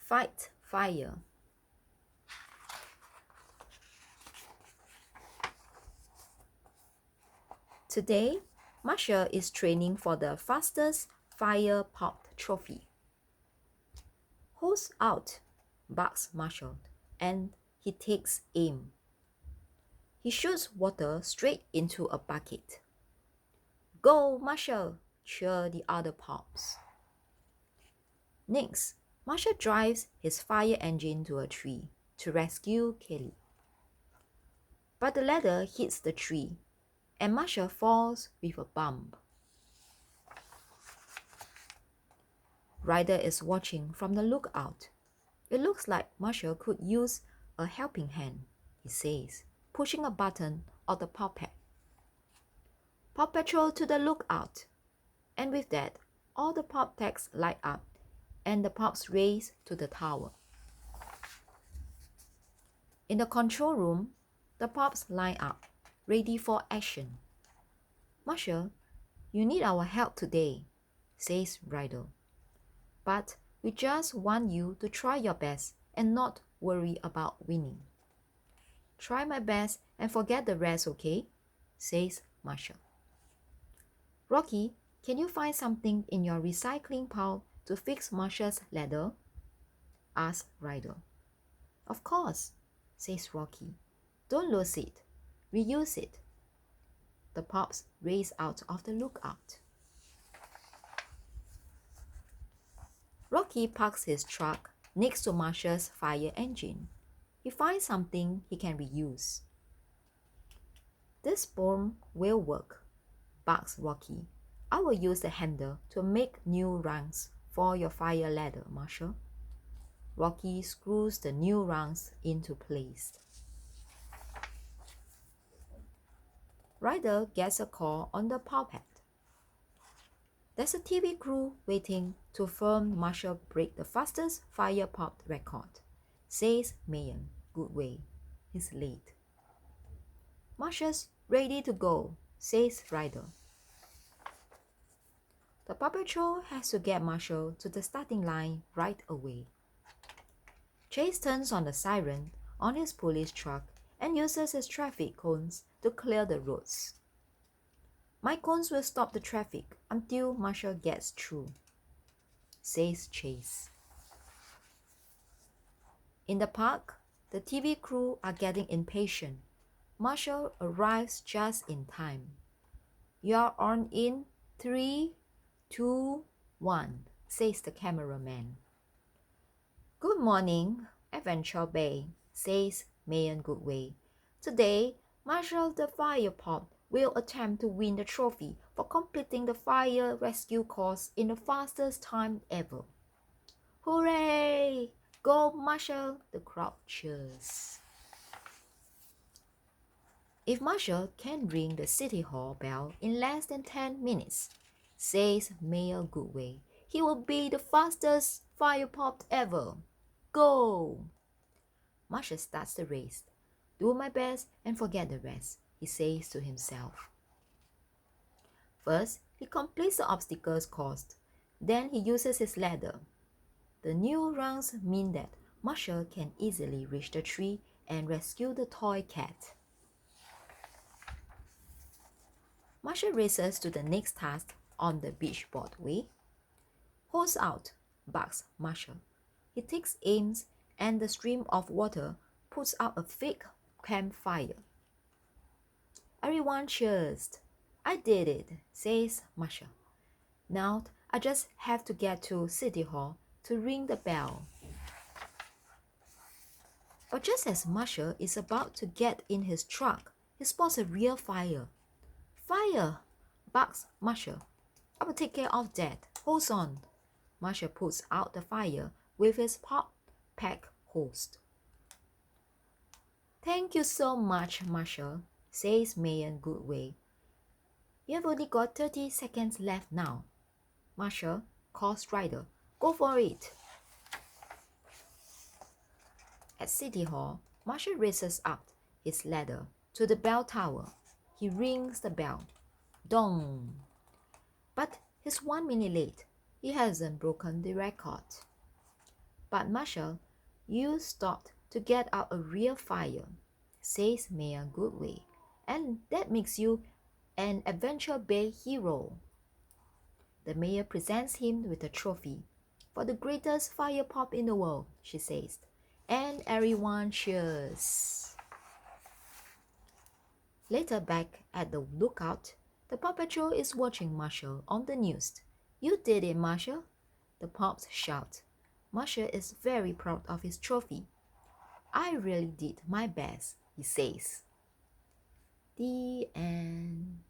Fight fire. Today, Marshall is training for the fastest fire pop trophy. Hose out, barks Marshall, and he takes aim. He shoots water straight into a bucket. Go, Marshall! Cheer the other pups. Next, Marshall drives his fire engine to a tree to rescue Kelly. But the ladder hits the tree, and Marshall falls with a bump. Ryder is watching from the lookout. It looks like Marshall could use a helping hand, he says, pushing a button on the Paw Pack. Paw Patrol to the lookout. And with that, all the Pop Packs light up, and the pups race to the tower. In the control room, the pups line up, ready for action. Marshall, you need our help today, says Ryder. But we just want you to try your best and not worry about winning. Try my best and forget the rest, okay? Says Marshall. Rocky, can you find something in your recycling pile to fix Marshall's ladder? Asks Ryder. Of course, says Rocky. Don't lose it. Reuse it. The pups race out of the lookout. Rocky parks his truck next to Marshall's fire engine. He finds something he can reuse. This bomb will work, barks Rocky. I will use the handle to make new rungs for your fire ladder, Marshall. Rocky screws the new rungs into place. Ryder gets a call on the Paw Pack. There's a TV crew waiting to film Marshall break the fastest fire pop record, says Mayan Goodway. He's late. Marshall's ready to go, says Ryder. The Paw Patrol has to get Marshall to the starting line right away. Chase turns on the siren on his police truck and uses his traffic cones to clear the roads. My cones will stop the traffic until Marshall gets through, says Chase. In the park, the TV crew are getting impatient. Marshall arrives just in time. You're on in 3, 2, 1, says the cameraman. Good morning, Adventure Bay, says Mayan Goodway. Today, Marshall the Fire Pop will attempt to win the trophy for completing the fire rescue course in the fastest time ever. Hooray! Go Marshall! The crowd cheers. If Marshall can ring the City Hall bell in less than 10 minutes, says Mayor Goodway, he will be the fastest fire pop ever. Go! Marshall starts the race. Do my best and forget the rest, he says to himself. First, he completes the obstacles course. Then he uses his ladder. The new rungs mean that Marshall can easily reach the tree and rescue the toy cat. Marshall races to the next task on the beachboard way. Hose out, barks Marshall. He takes aim and the stream of water puts out a thick campfire. Everyone cheers. I did it, says Marshall. Now I just have to get to City Hall to ring the bell. But just as Marshall is about to get in his truck, he spots a real fire. Fire! Barks Marshall. I will take care of that. Hold on. Marshall puts out the fire with his Pop Pack hose. Thank you so much, Marshall, says Mayan Goodway. You have only got 30 seconds left now. Marshall calls Ryder. Go for it. At City Hall, Marshall races up his ladder to the bell tower. He rings the bell. Dong! But he's 1 minute late. He hasn't broken the record. But Marshall, you stopped to get out a real fire, says Mayor Goodway, and that makes you an Adventure Bay hero. The mayor presents him with a trophy for the greatest fire pop in the world, she says, and everyone cheers. Later, back at the lookout, the Paw Patrol is watching Marshall on the news. You did it, Marshall, the pups shout. Marshall is very proud of his trophy. I really did my best, he says. The end.